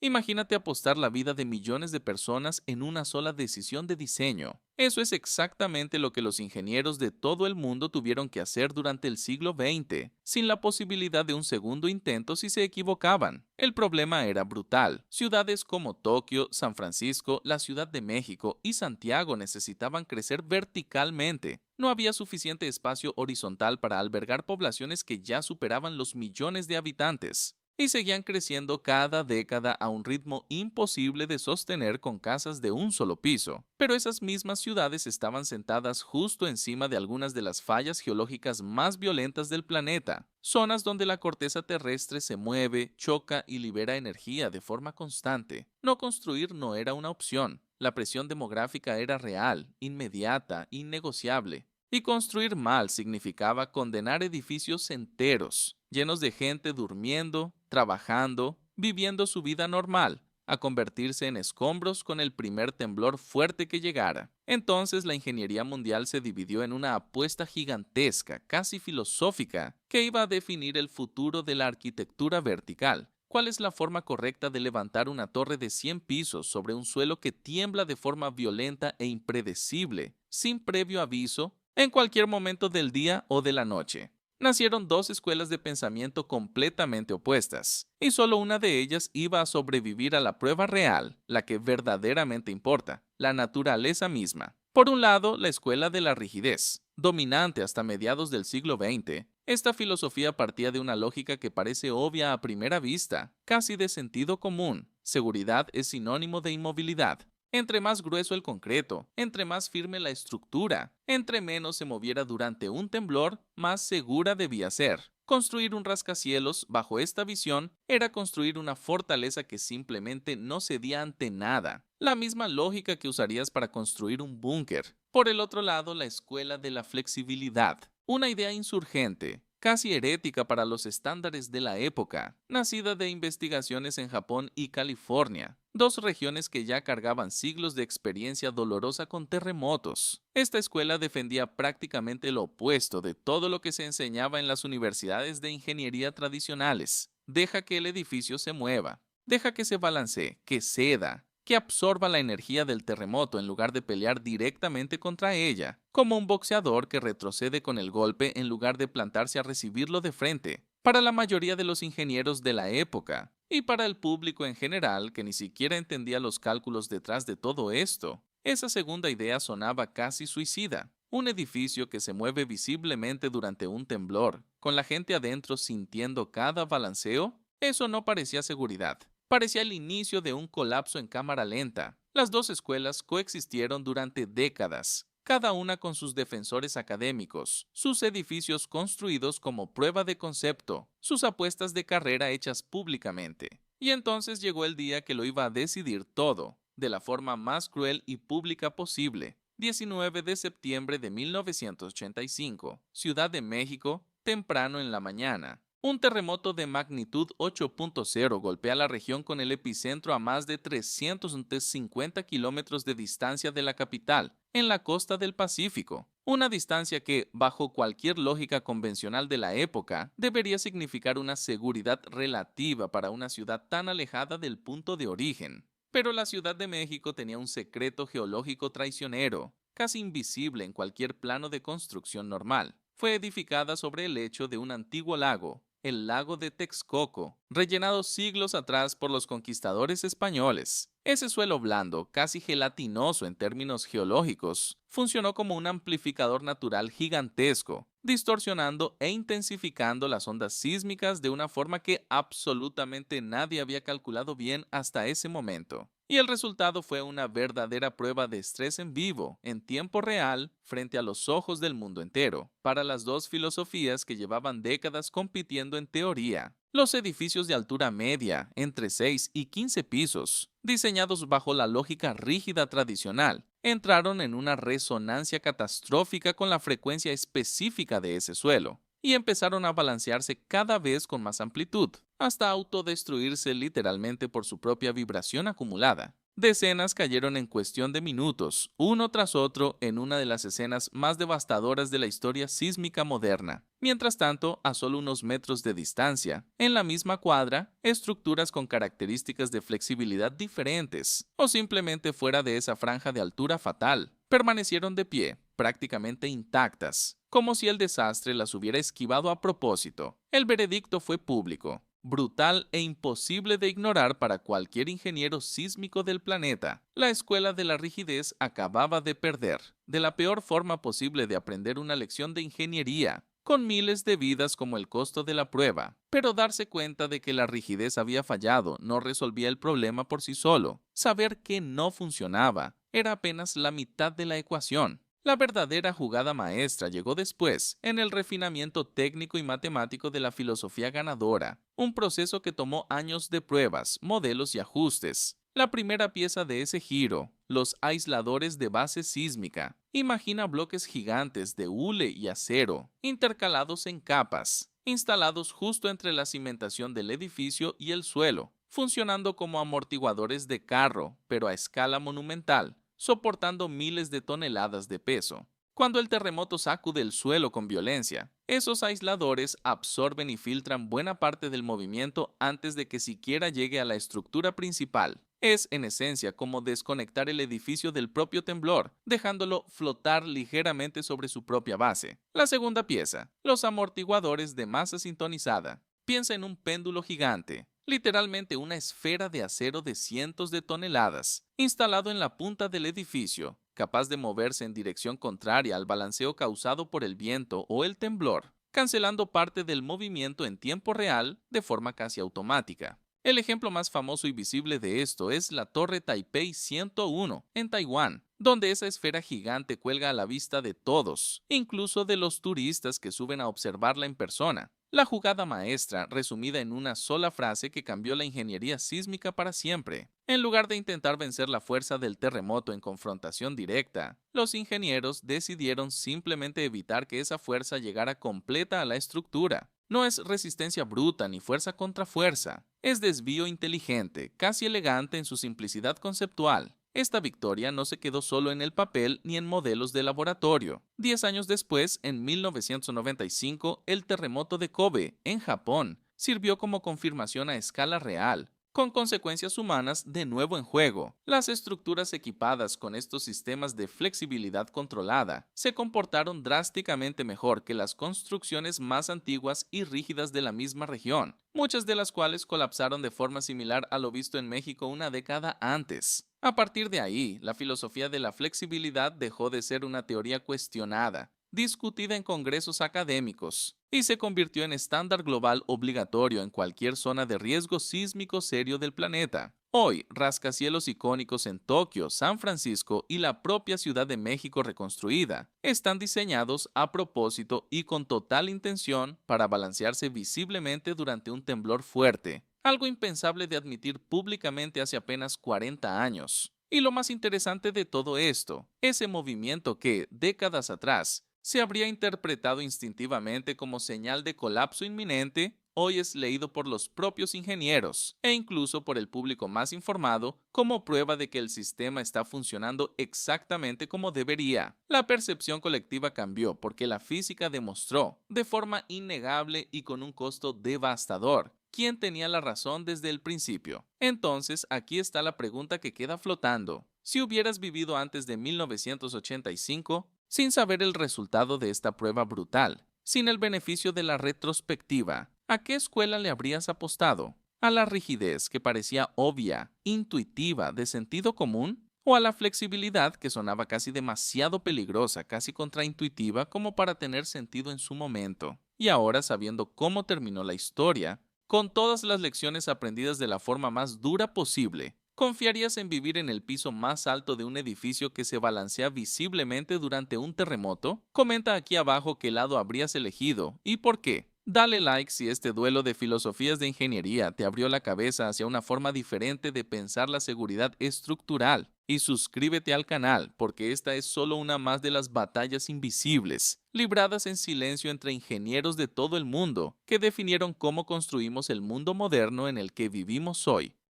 Imagínate apostar la vida de millones de personas en una sola decisión de diseño. Eso es exactamente lo que los ingenieros de todo el mundo tuvieron que hacer durante el siglo XX, sin la posibilidad de un segundo intento si se equivocaban. El problema era brutal. Ciudades como Tokio, San Francisco, la Ciudad de México y Santiago necesitaban crecer verticalmente. No había suficiente espacio horizontal para albergar poblaciones que ya superaban los millones de habitantes y seguían creciendo cada década a un ritmo imposible de sostener con casas de un solo piso. Pero esas mismas ciudades estaban sentadas justo encima de algunas de las fallas geológicas más violentas del planeta, zonas donde la corteza terrestre se mueve, choca y libera energía de forma constante. No construir no era una opción. La presión demográfica era real, inmediata, innegociable. Y construir mal significaba condenar edificios enteros, llenos de gente durmiendo, trabajando, viviendo su vida normal, a convertirse en escombros con el primer temblor fuerte que llegara. Entonces la ingeniería mundial se dividió en una apuesta gigantesca, casi filosófica, que iba a definir el futuro de la arquitectura vertical. ¿Cuál es la forma correcta de levantar una torre de 100 pisos sobre un suelo que tiembla de forma violenta e impredecible, sin previo aviso, en cualquier momento del día o de la noche? Nacieron dos escuelas de pensamiento completamente opuestas, y solo una de ellas iba a sobrevivir a la prueba real, la que verdaderamente importa, la naturaleza misma. Por un lado, la escuela de la rigidez, dominante hasta mediados del siglo XX. Esta filosofía partía de una lógica que parece obvia a primera vista, casi de sentido común. Seguridad es sinónimo de inmovilidad. Entre más grueso el concreto, entre más firme la estructura, entre menos se moviera durante un temblor, más segura debía ser. Construir un rascacielos bajo esta visión era construir una fortaleza que simplemente no cedía ante nada. La misma lógica que usarías para construir un búnker. Por el otro lado, la escuela de la flexibilidad. Una idea insurgente, casi herética para los estándares de la época, nacida de investigaciones en Japón y California, dos regiones que ya cargaban siglos de experiencia dolorosa con terremotos. Esta escuela defendía prácticamente lo opuesto de todo lo que se enseñaba en las universidades de ingeniería tradicionales. Deja que el edificio se mueva, deja que se balancee, que ceda, que absorba la energía del terremoto en lugar de pelear directamente contra ella, como un boxeador que retrocede con el golpe en lugar de plantarse a recibirlo de frente. Para la mayoría de los ingenieros de la época, y para el público en general que ni siquiera entendía los cálculos detrás de todo esto, esa segunda idea sonaba casi suicida. Un edificio que se mueve visiblemente durante un temblor, con la gente adentro sintiendo cada balanceo, eso no parecía seguridad. Parecía el inicio de un colapso en cámara lenta. Las dos escuelas coexistieron durante décadas, cada una con sus defensores académicos, sus edificios construidos como prueba de concepto, sus apuestas de carrera hechas públicamente. Y entonces llegó el día que lo iba a decidir todo, de la forma más cruel y pública posible. 19 de septiembre de 1985, Ciudad de México, temprano en la mañana. Un terremoto de magnitud 8.0 golpea la región con el epicentro a más de 350 kilómetros de distancia de la capital, en la costa del Pacífico. Una distancia que, bajo cualquier lógica convencional de la época, debería significar una seguridad relativa para una ciudad tan alejada del punto de origen. Pero la Ciudad de México tenía un secreto geológico traicionero, casi invisible en cualquier plano de construcción normal. Fue edificada sobre el lecho de un antiguo lago, el lago de Texcoco, rellenado siglos atrás por los conquistadores españoles. Ese suelo blando, casi gelatinoso en términos geológicos, funcionó como un amplificador natural gigantesco, distorsionando e intensificando las ondas sísmicas de una forma que absolutamente nadie había calculado bien hasta ese momento. Y el resultado fue una verdadera prueba de estrés en vivo, en tiempo real, frente a los ojos del mundo entero, para las dos filosofías que llevaban décadas compitiendo en teoría. Los edificios de altura media, entre 6 y 15 pisos, diseñados bajo la lógica rígida tradicional, entraron en una resonancia catastrófica con la frecuencia específica de ese suelo, y empezaron a balancearse cada vez con más amplitud, hasta autodestruirse literalmente por su propia vibración acumulada. Decenas cayeron en cuestión de minutos, uno tras otro, en una de las escenas más devastadoras de la historia sísmica moderna. Mientras tanto, a solo unos metros de distancia, en la misma cuadra, estructuras con características de flexibilidad diferentes, o simplemente fuera de esa franja de altura fatal, permanecieron de pie, prácticamente intactas, como si el desastre las hubiera esquivado a propósito. El veredicto fue público, brutal e imposible de ignorar para cualquier ingeniero sísmico del planeta. La escuela de la rigidez acababa de perder, de la peor forma posible de aprender una lección de ingeniería, con miles de vidas como el costo de la prueba. Pero darse cuenta de que la rigidez había fallado no resolvía el problema por sí solo. Saber que no funcionaba era apenas la mitad de la ecuación. La verdadera jugada maestra llegó después, en el refinamiento técnico y matemático de la filosofía ganadora, un proceso que tomó años de pruebas, modelos y ajustes. La primera pieza de ese giro, los aisladores de base sísmica. Imagina bloques gigantes de hule y acero, intercalados en capas, instalados justo entre la cimentación del edificio y el suelo, funcionando como amortiguadores de carro, pero a escala monumental, soportando miles de toneladas de peso. Cuando el terremoto sacude el suelo con violencia, esos aisladores absorben y filtran buena parte del movimiento antes de que siquiera llegue a la estructura principal. Es, en esencia, como desconectar el edificio del propio temblor, dejándolo flotar ligeramente sobre su propia base. La segunda pieza, los amortiguadores de masa sintonizada. Piensa en un péndulo gigante, literalmente una esfera de acero de cientos de toneladas, instalado en la punta del edificio, capaz de moverse en dirección contraria al balanceo causado por el viento o el temblor, cancelando parte del movimiento en tiempo real de forma casi automática. El ejemplo más famoso y visible de esto es la Torre Taipei 101 en Taiwán, donde esa esfera gigante cuelga a la vista de todos, incluso de los turistas que suben a observarla en persona. La jugada maestra, resumida en una sola frase que cambió la ingeniería sísmica para siempre. En lugar de intentar vencer la fuerza del terremoto en confrontación directa, los ingenieros decidieron simplemente evitar que esa fuerza llegara completa a la estructura. No es resistencia bruta ni fuerza contra fuerza, es desvío inteligente, casi elegante en su simplicidad conceptual. Esta victoria no se quedó solo en el papel ni en modelos de laboratorio. 10 años después, en 1995, el terremoto de Kobe, en Japón, sirvió como confirmación a escala real, con consecuencias humanas de nuevo en juego. Las estructuras equipadas con estos sistemas de flexibilidad controlada se comportaron drásticamente mejor que las construcciones más antiguas y rígidas de la misma región, muchas de las cuales colapsaron de forma similar a lo visto en México una década antes. A partir de ahí, la filosofía de la flexibilidad dejó de ser una teoría cuestionada, discutida en congresos académicos, y se convirtió en estándar global obligatorio en cualquier zona de riesgo sísmico serio del planeta. Hoy, rascacielos icónicos en Tokio, San Francisco y la propia Ciudad de México reconstruida están diseñados a propósito y con total intención para balancearse visiblemente durante un temblor fuerte, algo impensable de admitir públicamente hace apenas 40 años. Y lo más interesante de todo esto, ese movimiento que, décadas atrás, se habría interpretado instintivamente como señal de colapso inminente, hoy es leído por los propios ingenieros e incluso por el público más informado como prueba de que el sistema está funcionando exactamente como debería. La percepción colectiva cambió porque la física demostró, de forma innegable y con un costo devastador, quién tenía la razón desde el principio. Entonces, aquí está la pregunta que queda flotando. Si hubieras vivido antes de 1985, sin saber el resultado de esta prueba brutal, sin el beneficio de la retrospectiva, ¿a qué escuela le habrías apostado? ¿A la rigidez que parecía obvia, intuitiva, de sentido común? ¿O a la flexibilidad que sonaba casi demasiado peligrosa, casi contraintuitiva como para tener sentido en su momento? Y ahora, sabiendo cómo terminó la historia, con todas las lecciones aprendidas de la forma más dura posible, ¿confiarías en vivir en el piso más alto de un edificio que se balancea visiblemente durante un terremoto? Comenta aquí abajo qué lado habrías elegido y por qué. Dale like si este duelo de filosofías de ingeniería te abrió la cabeza hacia una forma diferente de pensar la seguridad estructural. Y suscríbete al canal porque esta es solo una más de las batallas invisibles, libradas en silencio entre ingenieros de todo el mundo, que definieron cómo construimos el mundo moderno en el que vivimos hoy.